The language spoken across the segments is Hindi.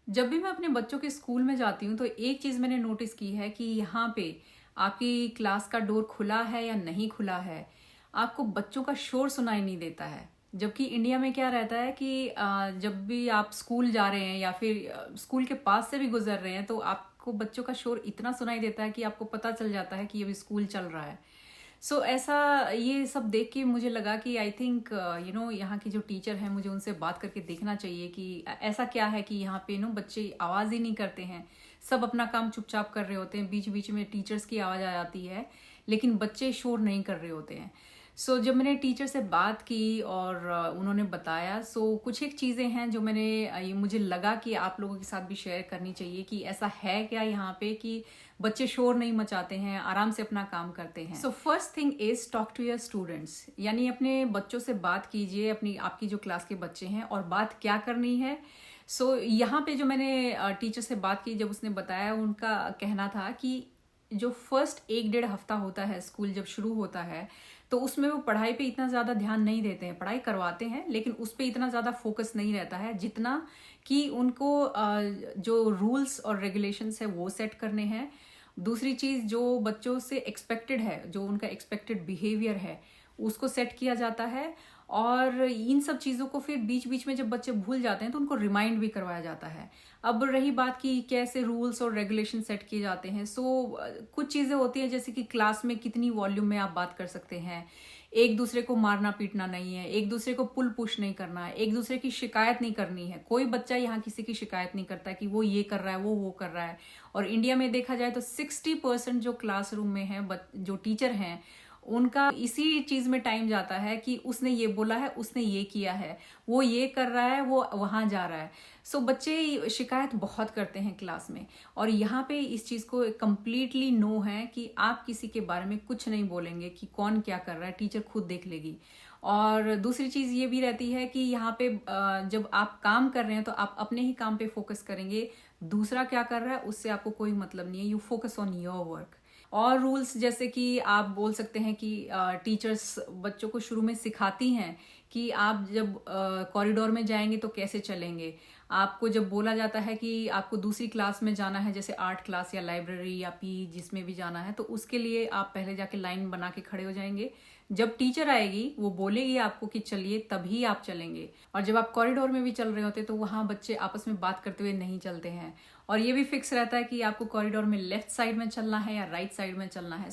जब भी मैं अपने बच्चों के स्कूल में जाती हूँ तो एक चीज़ मैंने नोटिस की है कि यहाँ पे आपकी क्लास का डोर खुला है या नहीं खुला है, आपको बच्चों का शोर सुनाई नहीं देता है। जबकि इंडिया में क्या रहता है कि जब भी आप स्कूल जा रहे हैं या फिर स्कूल के पास से भी गुजर रहे हैं तो आपको बच्चों का शोर इतना सुनाई देता है कि आपको पता चल जाता है कि अभी स्कूल चल रहा है। सो ऐसा ये सब देख के मुझे लगा कि आई थिंक यहाँ की जो टीचर हैं मुझे उनसे बात करके देखना चाहिए कि ऐसा क्या है कि यहाँ पे बच्चे आवाज़ ही नहीं करते हैं। सब अपना काम चुपचाप कर रहे होते हैं, बीच बीच में टीचर्स की आवाज़ आ जाती है लेकिन बच्चे शोर नहीं कर रहे होते हैं। जब मैंने टीचर से बात की और उन्होंने बताया, कुछ एक चीज़ें हैं जो ये मुझे लगा कि आप लोगों के साथ भी शेयर करनी चाहिए कि ऐसा है क्या यहाँ पे कि बच्चे शोर नहीं मचाते हैं, आराम से अपना काम करते हैं। First thing is talk to your students, यानी अपने बच्चों से बात कीजिए, अपनी आपकी जो क्लास के बच्चे हैं, और बात क्या करनी है। यहाँ पे जो मैंने टीचर से बात की, जब उसने बताया, उनका कहना था कि जो फर्स्ट 1-1.5 हफ्ता होता है स्कूल जब शुरू होता है तो उसमें वो पढ़ाई पे इतना ज़्यादा ध्यान नहीं देते हैं। पढ़ाई करवाते हैं लेकिन उस पर इतना ज़्यादा फोकस नहीं रहता है जितना कि उनको जो रूल्स और रेगुलेशंस है वो सेट करने हैं। दूसरी चीज़, जो बच्चों से एक्सपेक्टेड है, जो उनका एक्सपेक्टेड बिहेवियर है, उसको सेट किया जाता है। और इन सब चीज़ों को फिर बीच बीच में जब बच्चे भूल जाते हैं तो उनको रिमाइंड भी करवाया जाता है। अब रही बात कि कैसे रूल्स और रेगुलेशन सेट किए जाते हैं, कुछ चीज़ें होती हैं जैसे कि क्लास में कितनी वॉल्यूम में आप बात कर सकते हैं, एक दूसरे को मारना पीटना नहीं है, एक दूसरे को पुल पुश नहीं करना है, एक दूसरे की शिकायत नहीं करनी है। कोई बच्चा यहाँ किसी की शिकायत नहीं करता कि वो ये कर रहा है, वो कर रहा है। और इंडिया में देखा जाए तो 60% जो क्लासरूम में है, जो टीचर हैं, उनका इसी चीज में टाइम जाता है कि उसने ये बोला है, उसने ये किया है, वो ये कर रहा है, वो वहां जा रहा है। बच्चे शिकायत बहुत करते हैं क्लास में। और यहाँ पे इस चीज को कम्प्लीटली नो है कि आप किसी के बारे में कुछ नहीं बोलेंगे कि कौन क्या कर रहा है, टीचर खुद देख लेगी। और दूसरी चीज ये भी रहती है कि यहाँ पे जब आप काम कर रहे हैं तो आप अपने ही काम पे फोकस करेंगे, दूसरा क्या कर रहा है उससे आपको कोई मतलब नहीं है। You focus on your work. और रूल्स जैसे कि आप बोल सकते हैं कि टीचर्स बच्चों को शुरू में सिखाती हैं कि आप जब कॉरिडोर में जाएंगे तो कैसे चलेंगे। आपको जब बोला जाता है कि आपको दूसरी क्लास में जाना है, जैसे आर्ट क्लास या लाइब्रेरी या पी जिसमें भी जाना है, तो उसके लिए आप पहले जाके लाइन बना के खड़े हो जाएंगे। जब टीचर आएगी वो बोलेगी आपको कि चलिए, तभी आप चलेंगे। और जब आप कॉरिडोर में भी चल रहे होते तो वहां बच्चे आपस में बात करते हुए नहीं चलते हैं। और ये भी फिक्स रहता है कि आपको कॉरिडोर में लेफ्ट साइड में चलना है या राइट साइड में चलना है।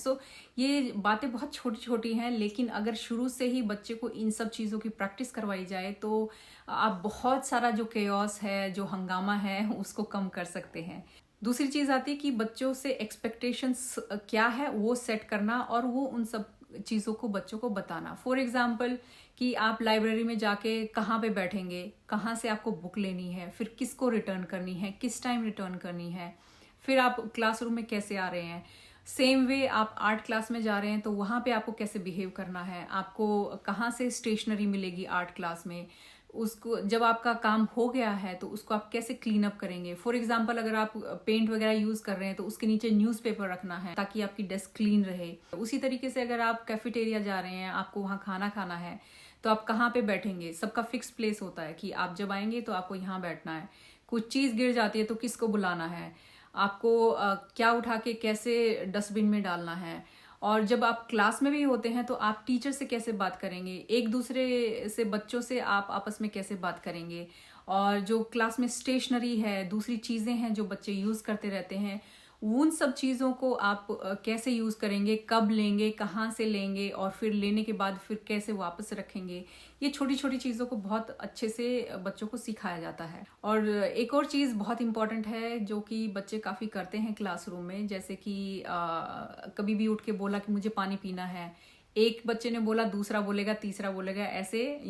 ये बातें बहुत छोटी छोटी हैं, लेकिन अगर शुरू से ही बच्चे को इन सब चीज़ों की प्रैक्टिस करवाई जाए तो आप बहुत सारा जो केओस है, जो हंगामा है, उसको कम कर सकते हैं। दूसरी चीज़ आती है कि बच्चों से एक्सपेक्टेशंस क्या है वो सेट करना, और वो उन सब चीज़ों को बच्चों को बताना। फॉर एग्जाम्पल कि आप लाइब्रेरी में जाके कहाँ पे बैठेंगे, कहाँ से आपको बुक लेनी है, फिर किसको रिटर्न करनी है, किस टाइम रिटर्न करनी है, फिर आप क्लासरूम में कैसे आ रहे हैं। सेम वे आप आर्ट क्लास में जा रहे हैं तो वहाँ पे आपको कैसे बिहेव करना है, आपको कहाँ से स्टेशनरी मिलेगी आर्ट क्लास में, उसको जब आपका काम हो गया है तो उसको आप कैसे क्लीन अप करेंगे। फॉर एग्जाम्पल अगर आप पेंट वगैरह यूज कर रहे हैं तो उसके नीचे न्यूज़पेपर रखना है ताकि आपकी डेस्क क्लीन रहे। उसी तरीके से अगर आप कैफेटेरिया जा रहे हैं, आपको वहाँ खाना खाना है, तो आप कहाँ पे बैठेंगे। सबका फिक्स प्लेस होता है कि आप जब आएंगे तो आपको यहाँ बैठना है। कुछ चीज़ गिर जाती है तो किसको बुलाना है, आपको क्या उठा के कैसे डस्टबिन में डालना है। और जब आप क्लास में भी होते हैं तो आप टीचर से कैसे बात करेंगे, एक दूसरे से, बच्चों से आप आपस में कैसे बात करेंगे। और जो क्लास में स्टेशनरी है, दूसरी चीज़ें हैं जो बच्चे यूज़ करते रहते हैं, उन सब चीज़ों को आप कैसे यूज़ करेंगे, कब लेंगे, कहाँ से लेंगे, और फिर लेने के बाद फिर कैसे वापस रखेंगे। ये छोटी छोटी चीज़ों को बहुत अच्छे से बच्चों को सिखाया जाता है। और एक और चीज़ बहुत इंपॉर्टेंट है जो कि बच्चे काफ़ी करते हैं क्लासरूम में, जैसे कि कभी भी उठ के बोला कि मुझे पानी पीना है, एक बच्चे ने बोला, दूसरा बोलेगा, तीसरा बोलेगा, ऐसे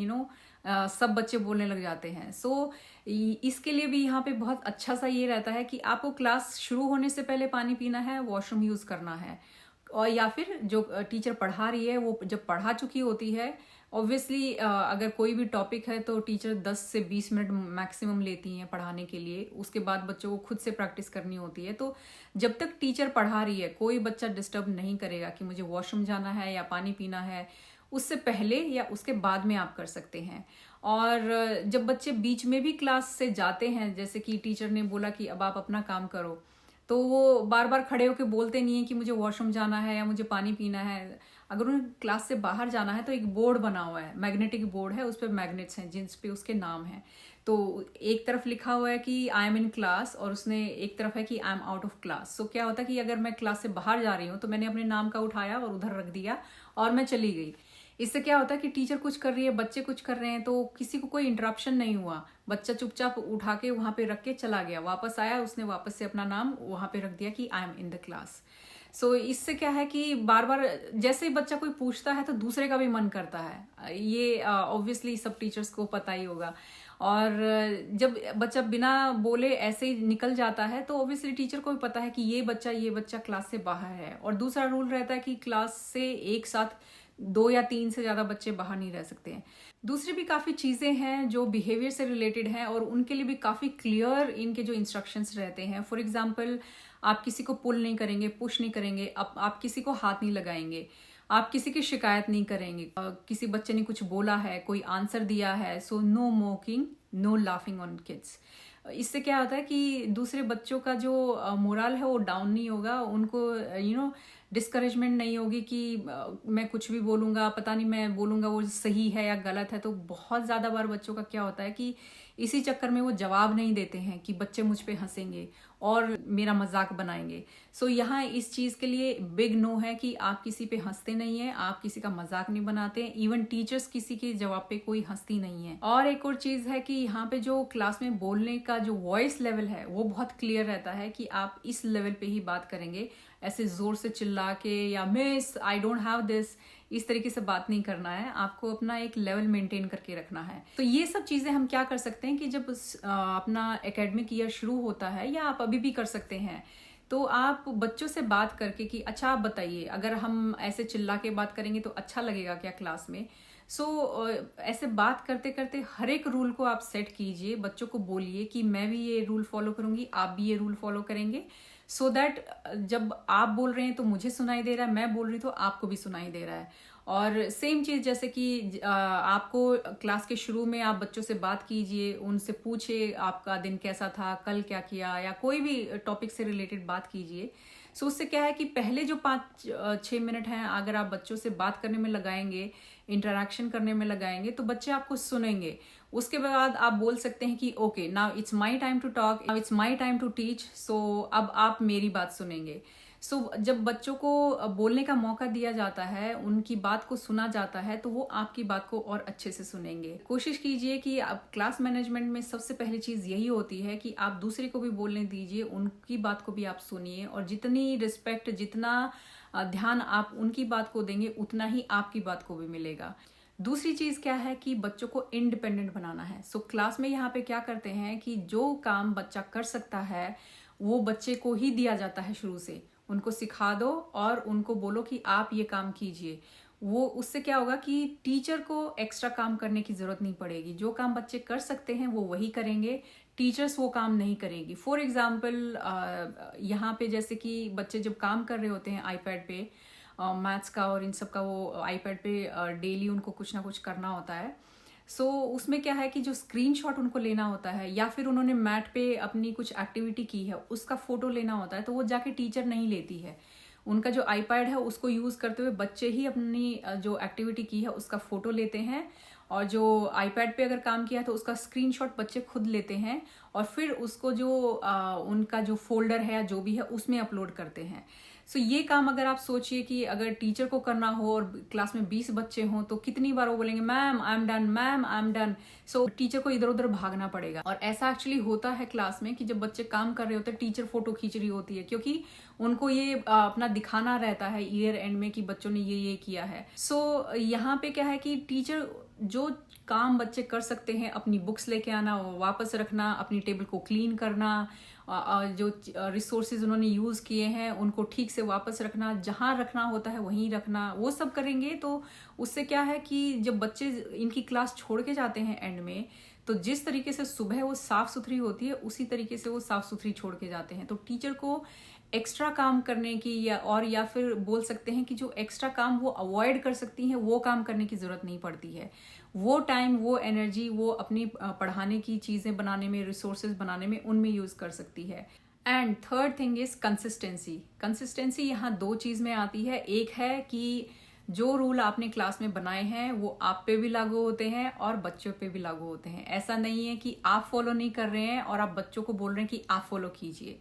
सब बच्चे बोलने लग जाते हैं। इसके लिए भी यहाँ पे बहुत अच्छा सा ये रहता है कि आपको क्लास शुरू होने से पहले पानी पीना है, वॉशरूम यूज करना है, और या फिर जो टीचर पढ़ा रही है वो जब पढ़ा चुकी होती है, ऑब्वियसली अगर कोई भी टॉपिक है तो टीचर 10 से 20 मिनट मैक्सिमम लेती हैं पढ़ाने के लिए। उसके बाद बच्चों को खुद से प्रैक्टिस करनी होती है। तो जब तक टीचर पढ़ा रही है कोई बच्चा डिस्टर्ब नहीं करेगा कि मुझे वॉशरूम जाना है या पानी पीना है। उससे पहले या उसके बाद में आप कर सकते हैं। और जब बच्चे बीच में भी क्लास से जाते हैं, जैसे कि टीचर ने बोला कि अब आप अपना काम करो, तो वो बार बार खड़े होकर बोलते नहीं है कि मुझे वॉशरूम जाना है या मुझे पानी पीना है। अगर उन्हें क्लास से बाहर जाना है तो एक बोर्ड बना हुआ है, मैग्नेटिक बोर्ड है, उस पर मैग्नेट्स हैं जिन पे उसके नाम है। तो एक तरफ लिखा हुआ है कि आई एम इन क्लास, और उसने एक तरफ है कि I am out of class. So क्या होता है कि अगर मैं क्लास से बाहर जा रही हूँ तो मैंने अपने नाम का उठाया और उधर रख दिया और मैं चली गई। इससे क्या होता है कि टीचर कुछ कर रही है, बच्चे कुछ कर रहे हैं, तो किसी को कोई इंटरप्शन नहीं हुआ। बच्चा चुपचाप उठा के वहां पे रख के चला गया, वापस आया, उसने वापस से अपना नाम वहां पे रख दिया कि I am in the class. So इससे क्या है कि बार बार जैसे ही बच्चा कोई पूछता है तो दूसरे का भी मन करता है। ये ऑब्वियसली सब टीचर्स को पता ही होगा। और जब बच्चा बिना बोले ऐसे ही निकल जाता है तो ऑब्वियसली टीचर को भी पता है कि ये बच्चा क्लास से बाहर है। और दूसरा रूल रहता है कि क्लास से एक साथ 2 या 3 से ज्यादा बच्चे बाहर नहीं रह सकते हैं। दूसरी भी काफी चीजें हैं जो बिहेवियर से रिलेटेड हैं और उनके लिए भी काफी क्लियर इनके जो इंस्ट्रक्शंस रहते हैं। फॉर एग्जाम्पल, आप किसी को पुल नहीं करेंगे, पुश नहीं करेंगे, आप किसी को हाथ नहीं लगाएंगे, आप किसी की शिकायत नहीं करेंगे। किसी बच्चे ने कुछ बोला है, कोई आंसर दिया है, so no mocking, no laughing on kids. इससे क्या होता है कि दूसरे बच्चों का जो मोरल है वो डाउन नहीं होगा, उनको डिस्करेजमेंट नहीं होगी कि मैं कुछ भी बोलूंगा, पता नहीं मैं बोलूंगा वो सही है या गलत है। तो बहुत ज्यादा बार बच्चों का क्या होता है कि इसी चक्कर में वो जवाब नहीं देते हैं कि बच्चे मुझ पे हंसेंगे और मेरा मजाक बनाएंगे। सो यहाँ इस चीज के लिए बिग नो है कि आप किसी पे हंसते नहीं है, आप किसी का मजाक नहीं बनाते। इवन टीचर्स किसी के जवाब पे कोई हंसती नहीं है। और एक और चीज है कि यहाँ पे जो क्लास में बोलने का जो वॉइस लेवल है वो बहुत क्लियर रहता है कि आप इस लेवल पे ही बात करेंगे। ऐसे जोर से चिल्ला के या miss I don't have this, इस तरीके से बात नहीं करना है। आपको अपना एक लेवल मेंटेन करके रखना है। तो ये सब चीजें हम क्या कर सकते हैं कि जब अपना एकेडमिक ईयर शुरू होता है, या आप अभी भी कर सकते हैं, तो आप बच्चों से बात करके कि अच्छा आप बताइए, अगर हम ऐसे चिल्ला के बात करेंगे तो अच्छा लगेगा क्या क्लास में। ऐसे बात करते करते हर एक रूल को आप सेट कीजिए, बच्चों को बोलिए कि मैं भी ये रूल फॉलो करूंगी, आप भी ये रूल फॉलो करेंगे। सो दैट जब आप बोल रहे हैं तो मुझे सुनाई दे रहा है, मैं बोल रही हूँ तो आपको भी सुनाई दे रहा है। और सेम चीज जैसे कि आपको क्लास के शुरू में आप बच्चों से बात कीजिए, उनसे पूछे आपका दिन कैसा था, कल क्या किया, या कोई भी टॉपिक से रिलेटेड बात कीजिए। सो उससे क्या है कि पहले जो 5-6 मिनट हैं अगर आप बच्चों से बात करने में लगाएंगे, इंटरेक्शन करने में लगाएंगे, तो बच्चे आपको सुनेंगे। उसके बाद आप बोल सकते हैं कि okay now it's my time to talk, now it's my time to teach, so अब आप मेरी बात सुनेंगे। जब बच्चों को बोलने का मौका दिया जाता है, उनकी बात को सुना जाता है, तो वो आपकी बात को और अच्छे से सुनेंगे। कोशिश कीजिए कि आप क्लास मैनेजमेंट में सबसे पहली चीज यही होती है कि आप दूसरे को भी बोलने दीजिए, उनकी बात को भी आप सुनिए, और जितनी रिस्पेक्ट, जितना ध्यान आप उनकी बात को देंगे उतना ही आपकी बात को भी मिलेगा। दूसरी चीज क्या है कि बच्चों को इंडिपेंडेंट बनाना है। क्लास में यहाँ पे क्या करते हैं कि जो काम बच्चा कर सकता है वो बच्चे को ही दिया जाता है शुरू से। उनको सिखा दो और उनको बोलो कि आप ये काम कीजिए। वो उससे क्या होगा कि टीचर को एक्स्ट्रा काम करने की जरूरत नहीं पड़ेगी। जो काम बच्चे कर सकते हैं वो वही करेंगे, टीचर्स वो काम नहीं करेगी। फॉर एग्जाम्पल, यहाँ पे जैसे कि बच्चे जब काम कर रहे होते हैं आईपैड पे, मैथ्स का और इन सब का, वो आईपैड पे डेली उनको कुछ ना कुछ करना होता है। उसमें क्या है कि जो स्क्रीनशॉट उनको लेना होता है, या फिर उन्होंने मैट पे अपनी कुछ एक्टिविटी की है उसका फोटो लेना होता है, तो वो जाके टीचर नहीं लेती है। उनका जो आईपैड है उसको यूज करते हुए बच्चे ही अपनी जो एक्टिविटी की है उसका फोटो लेते हैं, और जो आईपैड पे अगर काम किया है तो उसका स्क्रीनशॉट बच्चे खुद लेते हैं, और फिर उसको जो उनका जो फोल्डर है या जो भी है उसमें अपलोड करते हैं। ये काम अगर आप सोचिए कि अगर टीचर को करना हो और क्लास में 20 बच्चे हों तो कितनी बार वो बोलेंगे ma'am I am done, ma'am I am done. Teacher को इधर उधर भागना पड़ेगा। और ऐसा एक्चुअली होता है क्लास में कि जब बच्चे काम कर रहे होते हैं टीचर फोटो खींच रही होती है, क्योंकि उनको ये अपना दिखाना रहता है ईयर एंड में कि बच्चों ने ये किया है। यहाँ पे क्या है कि टीचर जो काम बच्चे कर सकते हैं, अपनी बुक्स लेके आना, वापस रखना, अपनी टेबल को क्लीन करना, जो रिसोर्सेज उन्होंने यूज किए हैं उनको ठीक से वापस रखना, जहां रखना होता है वहीं रखना, वो सब करेंगे। तो उससे क्या है कि जब बच्चे इनकी क्लास छोड़ के जाते हैं एंड में, तो जिस तरीके से सुबह वो साफ सुथरी होती है उसी तरीके से वो साफ सुथरी छोड़ के जाते हैं। तो टीचर को एक्स्ट्रा काम करने की या फिर बोल सकते हैं कि जो एक्स्ट्रा काम वो अवॉइड कर सकती हैं वो काम करने की जरूरत नहीं पड़ती है। वो टाइम, वो एनर्जी वो अपनी पढ़ाने की चीजें बनाने में, रिसोर्सेज बनाने में, उनमें यूज कर सकती है। And third thing is consistency. Consistency यहाँ दो चीज में आती है। एक है कि जो रूल आपने क्लास में बनाए हैं वो आप पे भी लागू होते हैं और बच्चों पे भी लागू होते हैं। ऐसा नहीं है कि आप फॉलो नहीं कर रहे हैं और आप बच्चों को बोल रहे हैं कि आप फॉलो कीजिए।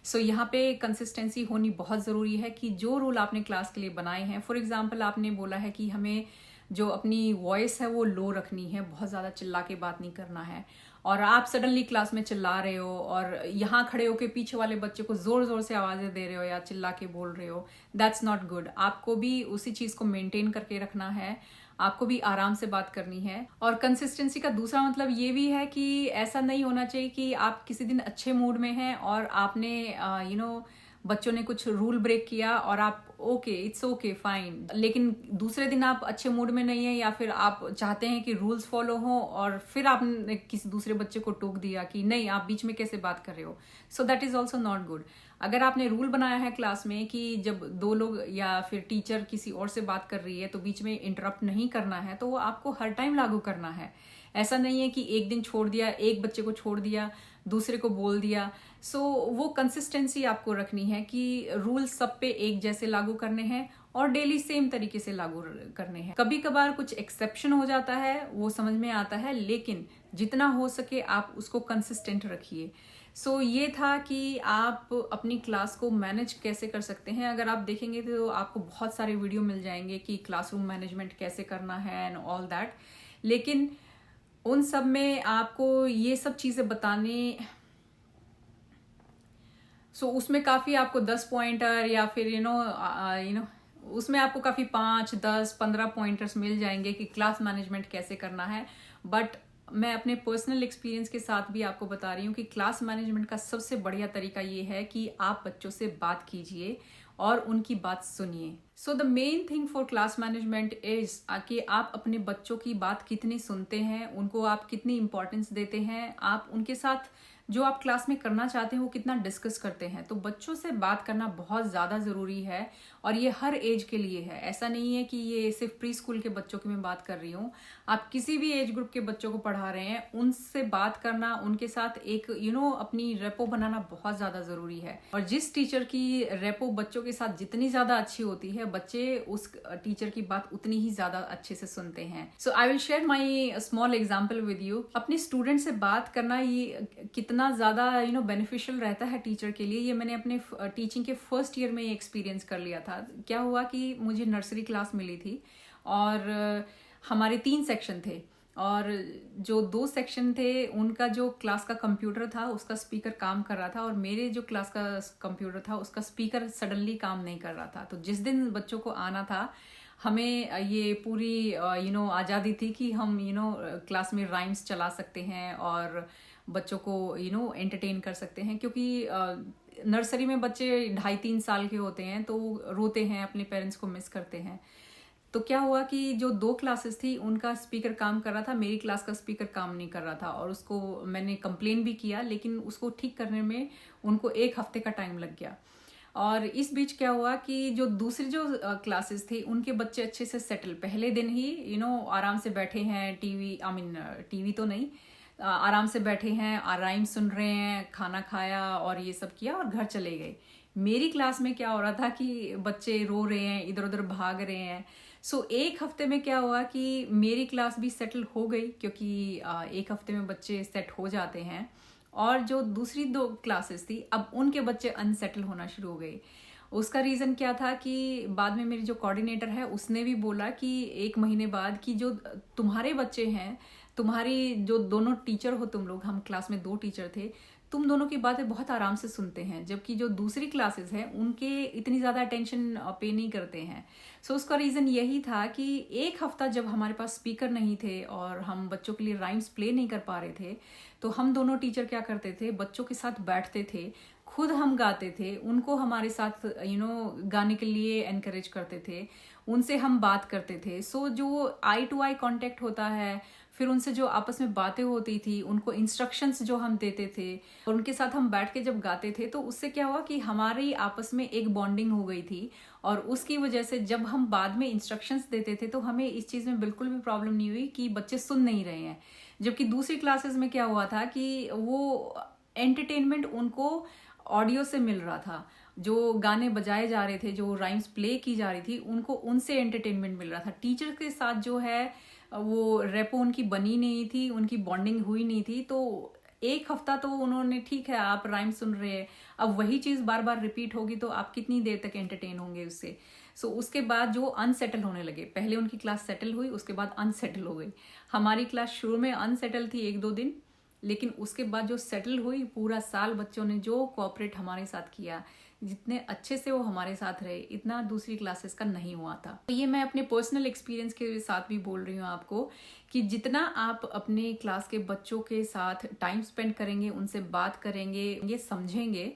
सो यहाँ पे कंसिस्टेंसी होनी बहुत ज़रूरी है कि जो रूल आपने क्लास के लिए बनाए हैं, फॉर एग्जांपल आपने बोला है कि हमें जो अपनी वॉइस है वो लो रखनी है, बहुत ज़्यादा चिल्ला के बात नहीं करना है, और आप सडनली क्लास में चिल्ला रहे हो और यहाँ खड़े होके पीछे वाले बच्चे को जोर जोर से आवाज़ें दे रहे हो या चिल्ला के बोल रहे हो, दैट्स नॉट गुड। आपको भी उसी चीज़ को मेंटेन करके रखना है, आपको भी आराम से बात करनी है। और कंसिस्टेंसी का दूसरा मतलब ये भी है कि ऐसा नहीं होना चाहिए कि आप किसी दिन अच्छे मूड में हैं और आपने बच्चों ने कुछ रूल ब्रेक किया और आप ओके, इट्स ओके, फाइन, लेकिन दूसरे दिन आप अच्छे मूड में नहीं है या फिर आप चाहते हैं कि रूल्स फॉलो हो और फिर आपने किसी दूसरे बच्चे को टोक दिया कि नहीं आप बीच में कैसे बात कर रहे हो। So that is also not good. अगर आपने रूल बनाया है क्लास में कि जब दो लोग या फिर टीचर किसी और से बात कर रही है तो बीच में इंटरप्ट नहीं करना है, तो वो आपको हर टाइम लागू करना है। ऐसा नहीं है कि एक दिन छोड़ दिया, एक बच्चे को छोड़ दिया, दूसरे को बोल दिया। सो वो कंसिस्टेंसी आपको रखनी है कि रूल सब पे एक जैसे लागू करने हैं और डेली सेम तरीके से लागू करने हैं। कभी कभार कुछ एक्सेप्शन हो जाता है, वो समझ में आता है, लेकिन जितना हो सके आप उसको कंसिस्टेंट रखिए। सो ये था कि आप अपनी क्लास को मैनेज कैसे कर सकते हैं। अगर आप देखेंगे तो आपको बहुत सारे वीडियो मिल जाएंगे कि क्लासरूम मैनेजमेंट कैसे करना है एंड ऑल दैट, लेकिन उन सब में आपको ये सब चीजें बताने उसमें काफी आपको 10 पॉइंटर या फिर उसमें आपको काफी 5, 10, 15 पॉइंटर्स मिल जाएंगे कि क्लास मैनेजमेंट कैसे करना है। बट मैं अपने पर्सनल एक्सपीरियंस के साथ भी आपको बता रही हूँ कि क्लास मैनेजमेंट का सबसे बढ़िया तरीका ये है कि आप बच्चों से बात कीजिए और उनकी बात सुनिए। So the main thing for class management is कि आप अपने बच्चों की बात कितनी सुनते हैं, उनको आप कितनी इंपॉर्टेंस देते हैं, आप उनके साथ जो आप क्लास में करना चाहते हैं वो कितना डिस्कस करते हैं। तो बच्चों से बात करना बहुत ज़्यादा ज़रूरी है और ये हर एज के लिए है। ऐसा नहीं है कि ये सिर्फ प्री स्कूल के बच्चों की मैं बात कर रही हूँ, आप किसी भी एज ग्रुप के बच्चों को पढ़ा रहे हैं, उनसे बात करना, उनके साथ एक अपनी रेपो बनाना बहुत ज़्यादा ज़रूरी है। और जिस टीचर की रेपो बच्चों के साथ जितनी ज़्यादा अच्छी होती है, बच्चे उस टीचर की बात उतनी ही ज़्यादा अच्छे से सुनते हैं। So I will share my small example with you. अपने स्टूडेंट से बात करना ये कितना ज्यादा बेनिफिशियल रहता है टीचर के लिए, ये मैंने अपने टीचिंग के फर्स्ट ईयर में एक्सपीरियंस कर लिया था। क्या हुआ कि मुझे नर्सरी क्लास मिली थी और हमारे 3 सेक्शन थे और जो 2 सेक्शन थे उनका जो क्लास का कंप्यूटर था उसका स्पीकर काम कर रहा था और मेरे जो क्लास का कंप्यूटर था उसका स्पीकर सडनली काम नहीं कर रहा था। तो जिस दिन बच्चों को आना था, हमें ये पूरी आज़ादी थी कि हम क्लास में राइम्स चला सकते हैं और बच्चों को एंटरटेन कर सकते हैं, क्योंकि नर्सरी में बच्चे 2.5-3 साल के होते हैं तो रोते हैं, अपने पेरेंट्स को मिस करते हैं। तो क्या हुआ कि जो 2 क्लासेस थी उनका स्पीकर काम कर रहा था, मेरी क्लास का स्पीकर काम नहीं कर रहा था और उसको मैंने कंप्लेन भी किया, लेकिन उसको ठीक करने में उनको 1 हफ्ते का टाइम लग गया। और इस बीच क्या हुआ कि जो दूसरी जो क्लासेस थी उनके बच्चे अच्छे से सेटल, पहले दिन ही आराम से बैठे हैं, टीवी तो नहीं, आराम से बैठे हैं, राइम सुन रहे हैं, खाना खाया और ये सब किया और घर चले गए। मेरी क्लास में क्या हो रहा था कि बच्चे रो रहे हैं, इधर उधर भाग रहे हैं। सो 1 हफ्ते में क्या हुआ कि मेरी क्लास भी सेटल हो गई, क्योंकि 1 हफ्ते में बच्चे सेट हो जाते हैं, और जो दूसरी 2 क्लासेस थी अब उनके बच्चे अनसेटल होना शुरू हो गए। उसका रीज़न क्या था कि बाद में मेरी जो कोऑर्डिनेटर है उसने भी बोला कि 1 महीने बाद कि जो तुम्हारे बच्चे हैं, तुम्हारी जो दोनों टीचर हो तुम लोग, हम क्लास में 2 टीचर थे, तुम दोनों की बातें बहुत आराम से सुनते हैं, जबकि जो दूसरी क्लासेस हैं उनके इतनी ज़्यादा अटेंशन पे नहीं करते हैं। सो उसका रीज़न यही था कि 1 हफ्ता जब हमारे पास स्पीकर नहीं थे और हम बच्चों के लिए राइम्स प्ले नहीं कर पा रहे थे, तो हम दोनों टीचर क्या करते थे, बच्चों के साथ बैठते थे, खुद हम गाते थे, उनको हमारे साथ गाने के लिए एनकरेज करते थे, उनसे हम बात करते थे। सो जो आई टू आई कांटेक्ट होता है, फिर उनसे जो आपस में बातें होती थी, उनको इंस्ट्रक्शंस जो हम देते थे और उनके साथ हम बैठ के जब गाते थे, तो उससे क्या हुआ कि हमारी आपस में एक बॉन्डिंग हो गई थी। और उसकी वजह से जब हम बाद में इंस्ट्रक्शंस देते थे तो हमें इस चीज़ में बिल्कुल भी प्रॉब्लम नहीं हुई कि बच्चे सुन नहीं रहे हैं। जबकि दूसरी क्लासेस में क्या हुआ था कि वो एंटरटेनमेंट उनको ऑडियो से मिल रहा था, जो गाने बजाए जा रहे थे, जो राइम्स प्ले की जा रही थी, उनको उनसे एंटरटेनमेंट मिल रहा था। टीचर के साथ जो है वो रेपो उनकी बनी नहीं थी, उनकी बॉन्डिंग हुई नहीं थी। तो एक हफ्ता तो उन्होंने, ठीक है आप राइम सुन रहे हैं, अब वही चीज बार बार रिपीट होगी तो आप कितनी देर तक एंटरटेन होंगे उससे। सो उसके बाद जो अनसेटल होने लगे, पहले उनकी क्लास सेटल हुई, उसके बाद अनसेटल हो गई। हमारी क्लास शुरू में अनसेटल थी 1-2 दिन, लेकिन उसके बाद जो सेटल हुई, पूरा साल बच्चों ने जो कोऑपरेट हमारे साथ किया, जितने अच्छे से वो हमारे साथ रहे, इतना दूसरी क्लासेस का नहीं हुआ था। तो ये मैं अपने पर्सनल एक्सपीरियंस के साथ भी बोल रही हूँ आपको कि जितना आप अपने क्लास के बच्चों के साथ टाइम स्पेंड करेंगे, उनसे बात करेंगे, ये समझेंगे,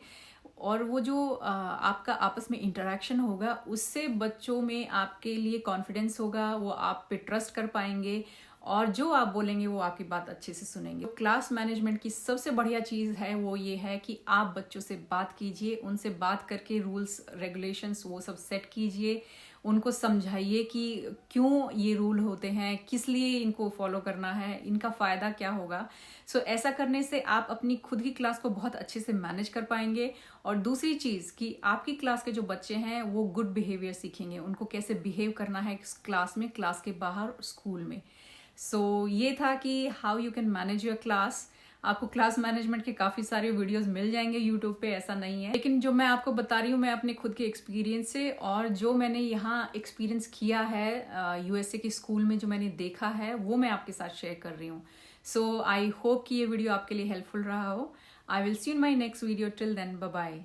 और वो जो आपका आपस में इंटरेक्शन होगा, उससे बच्चों में आपके लिए कॉन्फिडेंस होगा, वो आप पे ट्रस्ट कर पाएंगे और जो आप बोलेंगे वो आपकी बात अच्छे से सुनेंगे। क्लास मैनेजमेंट की सबसे बढ़िया चीज़ है वो ये है कि आप बच्चों से बात कीजिए, उनसे बात करके रूल्स रेगुलेशंस वो सब सेट कीजिए, उनको समझाइए कि क्यों ये रूल होते हैं, किस लिए इनको फॉलो करना है, इनका फ़ायदा क्या होगा। सो ऐसा करने से आप अपनी खुद की क्लास को बहुत अच्छे से मैनेज कर पाएंगे। और दूसरी चीज़ कि आपकी क्लास के जो बच्चे हैं वो गुड बिहेवियर सीखेंगे, उनको कैसे बिहेव करना है क्लास में, क्लास के बाहर, स्कूल में। सो ये था कि how you can manage your class. आपको क्लास मैनेजमेंट के काफ़ी सारे वीडियोस मिल जाएंगे यूट्यूब पे, ऐसा नहीं है, लेकिन जो मैं आपको बता रही हूँ मैं अपने खुद के एक्सपीरियंस से, और जो मैंने यहाँ एक्सपीरियंस किया है यूएसए के स्कूल में, जो मैंने देखा है वो मैं आपके साथ शेयर कर रही हूँ। सो आई होप कि ये वीडियो आपके लिए हेल्पफुल रहा हो। I will see in my next video. Till then, bye bye.